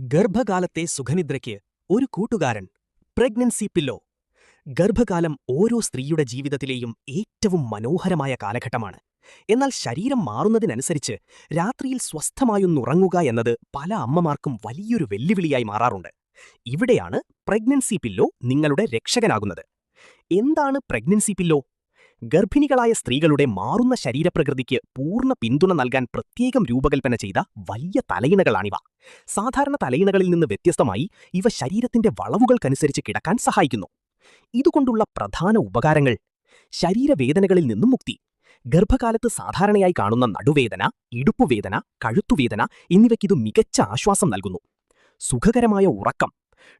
ഗർഭകാലത്തെ സുഖനിദ്രയ്ക്ക് ഒരു കൂട്ടുകാരൻ pregnancy pillow. ഗർഭകാലം ഓരോ സ്ത്രീയുടെ ജീവിതത്തിലെയും ഏറ്റവും മനോഹരമായ കാലഘട്ടമാണ്. എന്നാൽ ശരീരം മാറുന്നതിനനുസരിച്ച് രാത്രിയിൽ സ്വസ്ഥമായൊന്നുറങ്ങുക എന്നത് പല അമ്മമാർക്കും വലിയൊരു വെല്ലുവിളിയായി മാറാറുണ്ട്. ഇവിടെയാണ് പ്രഗ്നൻസി പില്ലോ നിങ്ങളുടെ രക്ഷകനാകുന്നത്. എന്താണ് പ്രഗ്നൻസി പില്ലോ? ഗർഭിണികളായ സ്ത്രീകളുടെ മാറുന്ന ശരീരപ്രകൃതിക്ക് പൂർണ്ണ പിന്തുണ നൽകാൻ പ്രത്യേകം രൂപകൽപ്പന ചെയ്ത വലിയ തലയിണകളാണിവ. സാധാരണ തലയിണകളിൽ നിന്ന് വ്യത്യസ്തമായി ഇവ ശരീരത്തിന്റെ വളവുകൾക്കനുസരിച്ച് കിടക്കാൻ സഹായിക്കുന്നു. ഇതുകൊണ്ടുള്ള പ്രധാന ഉപകാരങ്ങൾ: ശരീരവേദനകളിൽ നിന്നും മുക്തി. ഗർഭകാലത്ത് സാധാരണയായി കാണുന്ന നടുവേദന, ഇടുപ്പുവേദന, കഴുത്തുവേദന എന്നിവയ്ക്കിത് മികച്ച ആശ്വാസം നൽകുന്നു. സുഖകരമായ ഉറക്കം.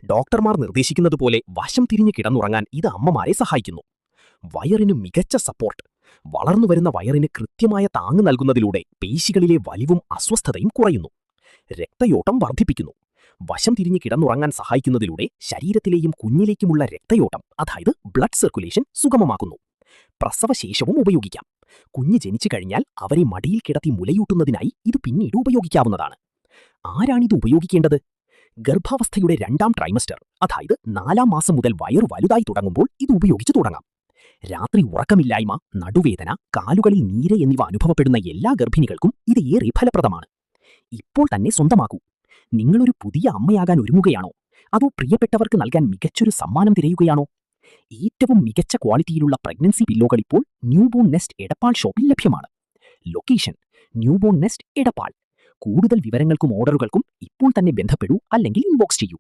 ഡോക്ടർമാർ നിർദ്ദേശിക്കുന്നതുപോലെ വശം തിരിഞ്ഞ് കിടന്നുറങ്ങാൻ ഇത് അമ്മമാരെ സഹായിക്കുന്നു. വയറിന് മികച്ച സപ്പോർട്ട്. വളർന്നുവരുന്ന വയറിന് കൃത്യമായ താങ്ങ് നൽകുന്നതിലൂടെ പേശികളിലെ വലിവും അസ്വസ്ഥതയും കുറയുന്നു. രക്തയോട്ടം വർദ്ധിപ്പിക്കുന്നു. വശം തിരിഞ്ഞ് കിടന്നുറങ്ങാൻ സഹായിക്കുന്നതിലൂടെ ശരീരത്തിലെയും കുഞ്ഞിലേക്കുമുള്ള രക്തയോട്ടം, അതായത് ബ്ലഡ് സർക്കുലേഷൻ, സുഗമമാക്കുന്നു. പ്രസവശേഷവും ഉപയോഗിക്കാം. കുഞ്ഞ് ജനിച്ചു കഴിഞ്ഞാൽ അവരെ മടിയിൽ കിടത്തി മുലയൂട്ടുന്നതിനായി ഇത് പിന്നീട് ഉപയോഗിക്കാവുന്നതാണ്. ആരാണിത് ഉപയോഗിക്കേണ്ടത്? ഗർഭാവസ്ഥയുടെ 2ാം ട്രൈമസ്റ്റർ, അതായത് 4ാം മാസം മുതൽ വയറു വലുതായി തുടങ്ങുമ്പോൾ ഇത് ഉപയോഗിച്ചു തുടങ്ങാം. രാത്രി ഉറക്കമില്ലായ്മ, നടുവേദന, കാലുകളിൽ നീര് എന്നിവ അനുഭവപ്പെടുന്ന എല്ലാ ഗർഭിണികൾക്കും ഇത് ഏറെ ഫലപ്രദമാണ്. ഇപ്പോൾ തന്നെ സ്വന്തമാക്കൂ. നിങ്ങളൊരു പുതിയ അമ്മയാകാൻ ഒരുങ്ങുകയാണോ? അതോ പ്രിയപ്പെട്ടവർക്ക് നൽകാൻ മികച്ചൊരു സമ്മാനം തിരയുകയാണോ? ഏറ്റവും മികച്ച ക്വാളിറ്റിയിലുള്ള പ്രഗ്നൻസി പില്ലോകൾ ഇപ്പോൾ ന്യൂബോൺ നെസ്റ്റ് എടപ്പാൾ ഷോപ്പിൽ ലഭ്യമാണ്. Location: newborn nest Edappal. കൂടുതൽ വിവരങ്ങൾക്കും ഓർഡറുകൾക്കും ഇപ്പോൾ തന്നെ ബന്ധപ്പെടൂ അല്ലെങ്കിൽ ഇൻബോക്സ് ചെയ്യൂ.